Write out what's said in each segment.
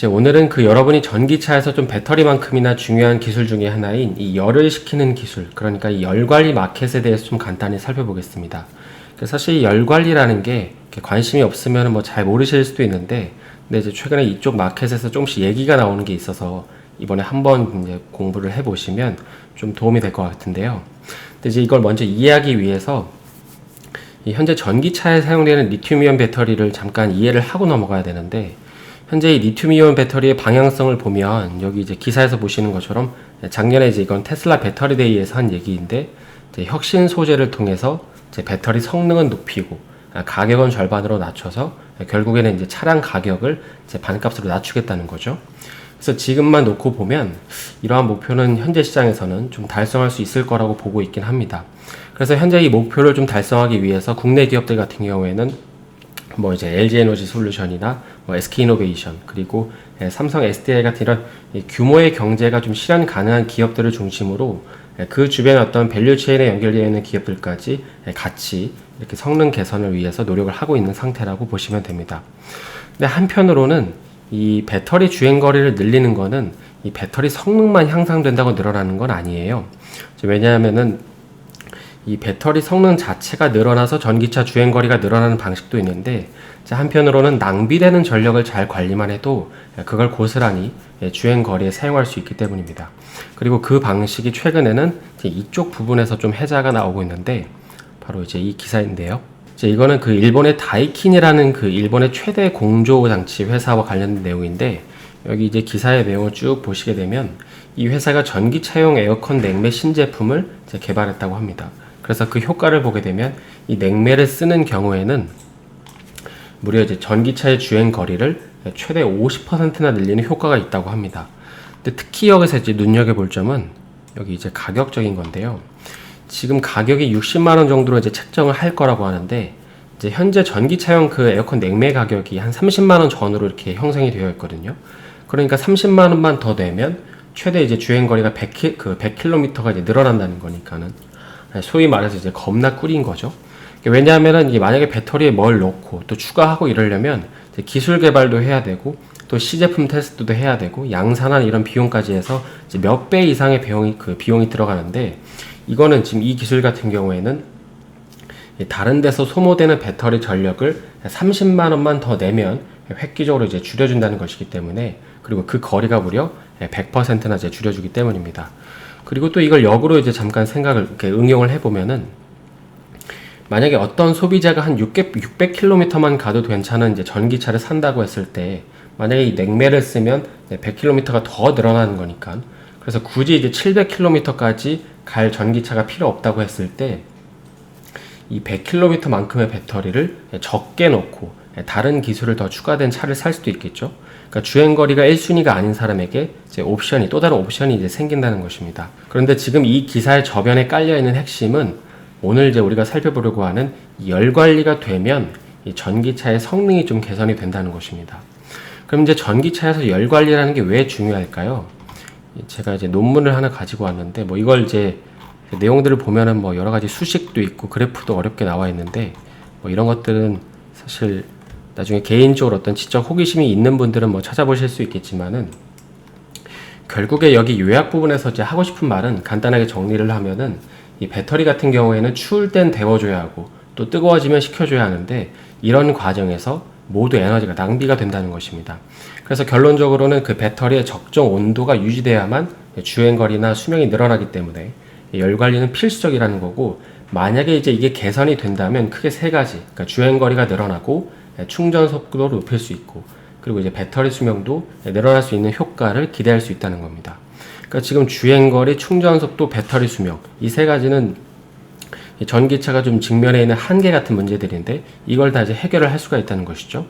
오늘은 여러분이 전기차에서 좀 배터리만큼이나 중요한 기술 중에 하나인 이 열을 식히는 기술, 그러니까 이 열관리 마켓에 대해서 좀 간단히 살펴보겠습니다. 사실 열 관리라는 게 관심이 없으면 잘 모르실 수도 있는데, 근데 이제 최근에 이쪽 마켓에서 조금씩 얘기가 나오는 게 있어서 이번에 한번 이제 공부를 해보시면 좀 도움이 될 것 같은데요. 근데 이제 이걸 먼저 이해하기 위해서 이 현재 전기차에 사용되는 리튬이온 배터리를 잠깐 이해를 하고 넘어가야 되는데, 현재 이 리튬이온 배터리의 방향성을 보면 여기 이제 기사에서 보시는 것처럼 작년에 이제 이건 테슬라 배터리 데이에서 한 얘기인데, 이제 혁신 소재를 통해서 이제 배터리 성능은 높이고 가격은 절반으로 낮춰서 결국에는 이제 차량 가격을 이제 반값으로 낮추겠다는 거죠. 그래서 지금만 놓고 보면 이러한 목표는 현재 시장에서는 좀 달성할 수 있을 거라고 보고 있긴 합니다. 그래서 현재 이 목표를 좀 달성하기 위해서 국내 기업들 같은 경우에는 이제 LG 에너지 솔루션이나 SK 이노베이션, 그리고 삼성 SDI 같은 이런 규모의 경제가 좀 실현 가능한 기업들을 중심으로 그 주변 어떤 밸류 체인에 연결되어 있는 기업들까지 같이 이렇게 성능 개선을 위해서 노력을 하고 있는 상태라고 보시면 됩니다. 근데 한편으로는 이 배터리 주행 거리를 늘리는 거는 이 배터리 성능만 향상된다고 늘어나는 건 아니에요. 왜냐하면은 이 배터리 성능 자체가 늘어나서 전기차 주행거리가 늘어나는 방식도 있는데, 한편으로는 낭비되는 전력을 잘 관리만 해도 그걸 고스란히 주행거리에 사용할 수 있기 때문입니다. 그리고 그 방식이 최근에는 이쪽 부분에서 좀 해자가 나오고 있는데, 바로 이제 이 기사인데요. 이거는 일본의 다이킨이라는 일본의 최대 공조 장치 회사와 관련된 내용인데, 여기 이제 기사의 내용을 쭉 보시게 되면 이 회사가 전기차용 에어컨 냉매 신제품을 개발했다고 합니다. 그래서 그 효과를 보게 되면 이 냉매를 쓰는 경우에는 무려 이제 전기차의 주행 거리를 최대 50%나 늘리는 효과가 있다고 합니다. 근데 특히 여기서 이제 눈여겨볼 점은 여기 이제 가격적인 건데요. 지금 가격이 60만 원 정도로 이제 책정을 할 거라고 하는데, 이제 현재 전기차용 에어컨 냉매 가격이 한 30만 원 전후로 이렇게 형성이 되어 있거든요. 그러니까 30만 원만 더 내면 최대 이제 주행 거리가 100km가 이제 늘어난다는 거니까는 소위 말해서 이제 겁나 꿀인 거죠. 왜냐하면은 이게 만약에 배터리에 뭘 넣고 또 추가하고 이러려면 이제 기술 개발도 해야 되고 또 시제품 테스트도 해야 되고 양산한 이런 비용까지 해서 이제 몇 배 이상의 비용이 들어가는데, 이거는 지금 이 기술 같은 경우에는 다른 데서 소모되는 배터리 전력을 30만 원만 더 내면 획기적으로 이제 줄여준다는 것이기 때문에, 그리고 그 거리가 무려 100%나 이제 줄여주기 때문입니다. 그리고 또 이걸 역으로 이제 잠깐 이렇게 응용을 해보면은, 만약에 어떤 소비자가 한 600km만 가도 괜찮은 이제 전기차를 산다고 했을 때, 만약에 이 냉매를 쓰면 100km가 더 늘어나는 거니까, 그래서 굳이 이제 700km까지 갈 전기차가 필요 없다고 했을 때, 이 100km만큼의 배터리를 적게 넣고 다른 기술을 더 추가된 차를 살 수도 있겠죠. 그러니까 주행거리가 1순위가 아닌 사람에게 이제 또 다른 옵션이 이제 생긴다는 것입니다. 그런데 지금 이 기사의 저변에 깔려있는 핵심은 오늘 이제 우리가 살펴보려고 하는 열 관리가 되면 이 전기차의 성능이 좀 개선이 된다는 것입니다. 그럼 이제 전기차에서 열 관리라는 게 왜 중요할까요? 제가 이제 논문을 하나 가지고 왔는데, 이걸 이제 내용들을 보면은 여러 가지 수식도 있고 그래프도 어렵게 나와 있는데, 이런 것들은 사실 나중에 개인적으로 어떤 지적 호기심이 있는 분들은 찾아보실 수 있겠지만은, 결국에 여기 요약 부분에서 이제 하고 싶은 말은 간단하게 정리를 하면은, 이 배터리 같은 경우에는 추울 땐 데워줘야 하고 또 뜨거워지면 식혀줘야 하는데, 이런 과정에서 모두 에너지가 낭비가 된다는 것입니다. 그래서 결론적으로는 그 배터리의 적정 온도가 유지돼야만 주행거리나 수명이 늘어나기 때문에 열 관리는 필수적이라는 거고, 만약에 이제 이게 개선이 된다면 크게 세 가지, 그러니까 주행거리가 늘어나고 충전 속도를 높일 수 있고, 그리고 이제 배터리 수명도 늘어날 수 있는 효과를 기대할 수 있다는 겁니다. 그러니까 지금 주행거리, 충전 속도, 배터리 수명, 이 세 가지는 전기차가 좀 직면해 있는 한계 같은 문제들인데, 이걸 다 이제 해결을 할 수가 있다는 것이죠.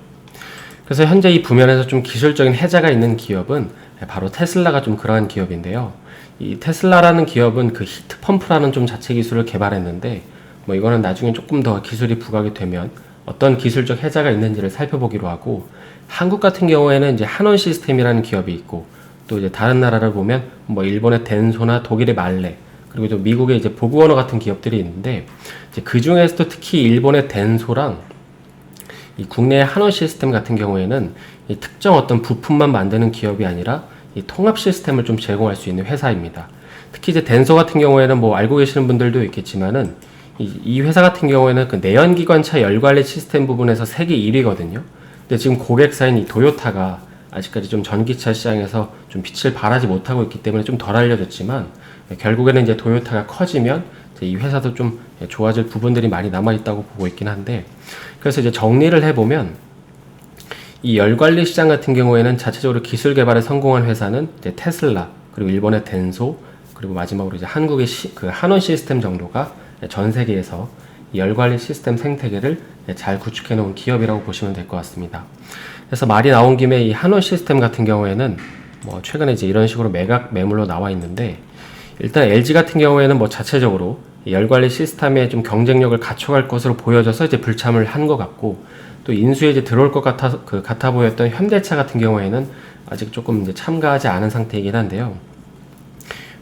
그래서 현재 이 부면에서 좀 기술적인 해자가 있는 기업은 바로 테슬라가 좀 그러한 기업인데요. 이 테슬라라는 기업은 히트 펌프라는 좀 자체 기술을 개발했는데, 이거는 나중에 조금 더 기술이 부각이 되면 어떤 기술적 해자가 있는지를 살펴보기로 하고, 한국 같은 경우에는 이제 한원 시스템이라는 기업이 있고, 또 이제 다른 나라를 보면 일본의 덴소나 독일의 말레, 그리고 또 미국의 이제 보그워너 같은 기업들이 있는데, 이제 그 중에서도 특히 일본의 덴소랑 이 국내의 한원 시스템 같은 경우에는 이 특정 어떤 부품만 만드는 기업이 아니라 이 통합 시스템을 좀 제공할 수 있는 회사입니다. 특히 이제 덴소 같은 경우에는 뭐 알고 계시는 분들도 있겠지만은 이 회사 같은 경우에는 그 내연기관차 열관리 시스템 부분에서 세계 1위거든요. 근데 지금 고객사인 이 도요타가 아직까지 좀 전기차 시장에서 좀 빛을 발하지 못하고 있기 때문에 좀 덜 알려졌지만, 결국에는 이제 도요타가 커지면 이제 이 회사도 좀 좋아질 부분들이 많이 남아있다고 보고 있긴 한데, 그래서 이제 정리를 해보면 이 열관리 시장 같은 경우에는 자체적으로 기술 개발에 성공한 회사는 이제 테슬라, 그리고 일본의 덴소, 그리고 마지막으로 이제 한국의 그 한원 시스템 정도가 전 세계에서 이 열관리 시스템 생태계를 잘 구축해 놓은 기업이라고 보시면 될 것 같습니다. 그래서 말이 나온 김에 이 한원 시스템 같은 경우에는 뭐 최근에 이제 이런 식으로 매각 매물로 나와 있는데, 일단 LG 같은 경우에는 뭐 자체적으로 열관리 시스템의 좀 경쟁력을 갖춰갈 것으로 보여져서 이제 불참을 한 것 같고, 또 인수에 이제 들어올 것 같아 보였던 현대차 같은 경우에는 아직 조금 이제 참가하지 않은 상태이긴 한데요.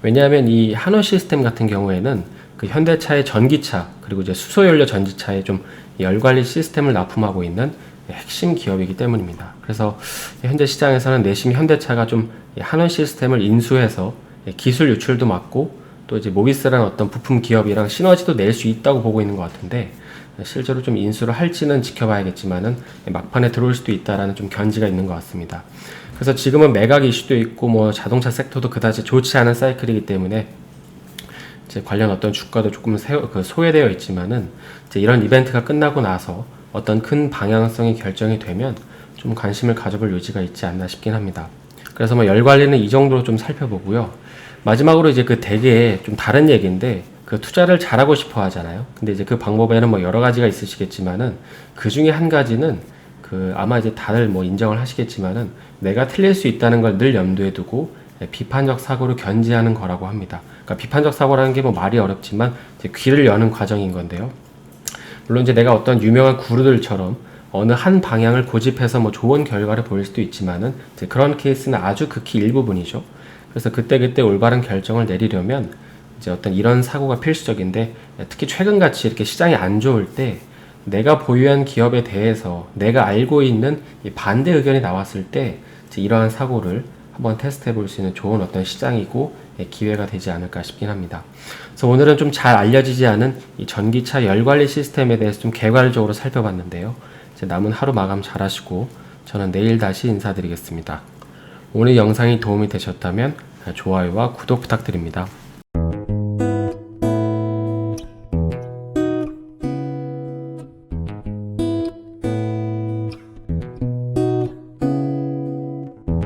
왜냐하면 이 한원 시스템 같은 경우에는 그 현대차의 전기차, 그리고 이제 수소연료 전지차에 좀 열관리 시스템을 납품하고 있는 핵심 기업이기 때문입니다. 그래서 현재 시장에서는 내심 현대차가 좀 한원 시스템을 인수해서 기술 유출도 막고, 또 이제 모비스라는 어떤 부품 기업이랑 시너지도 낼 수 있다고 보고 있는 것 같은데, 실제로 좀 인수를 할지는 지켜봐야겠지만은 막판에 들어올 수도 있다라는 좀 견지가 있는 것 같습니다. 그래서 지금은 매각 이슈도 있고 뭐 자동차 섹터도 그다지 좋지 않은 사이클이기 때문에 이제 관련 어떤 주가도 조금 소외되어 있지만은, 이제 이런 이벤트가 끝나고 나서 어떤 큰 방향성이 결정이 되면 좀 관심을 가져볼 요지가 있지 않나 싶긴 합니다. 그래서 뭐 열 관리는 이 정도로 좀 살펴보고요. 마지막으로 이제 그 되게 좀 다른 얘기인데, 그 투자를 잘하고 싶어 하잖아요. 근데 이제 그 방법에는 뭐 여러 가지가 있으시겠지만은, 그 중에 한 가지는 그 아마 이제 다들 뭐 인정을 하시겠지만은, 내가 틀릴 수 있다는 걸 늘 염두에 두고 비판적 사고를 견지하는 거라고 합니다. 그러니까 비판적 사고라는 게 뭐 말이 어렵지만 이제 귀를 여는 과정인 건데요. 물론 이제 내가 어떤 유명한 구루들처럼 어느 한 방향을 고집해서 뭐 좋은 결과를 보일 수도 있지만은, 이제 그런 케이스는 아주 극히 일부분이죠. 그래서 그때그때 올바른 결정을 내리려면 이제 어떤 이런 사고가 필수적인데, 특히 최근같이 이렇게 시장이 안 좋을 때 내가 보유한 기업에 대해서 내가 알고 있는 이 반대 의견이 나왔을 때 이제 이러한 사고를 한번 테스트해 볼 수 있는 좋은 어떤 시장이고 기회가 되지 않을까 싶긴 합니다. 그래서 오늘은 좀 잘 알려지지 않은 이 전기차 열관리 시스템에 대해서 좀 개괄적으로 살펴봤는데요. 이제 남은 하루 마감 잘 하시고 저는 내일 다시 인사드리겠습니다. 오늘 영상이 도움이 되셨다면 좋아요와 구독 부탁드립니다.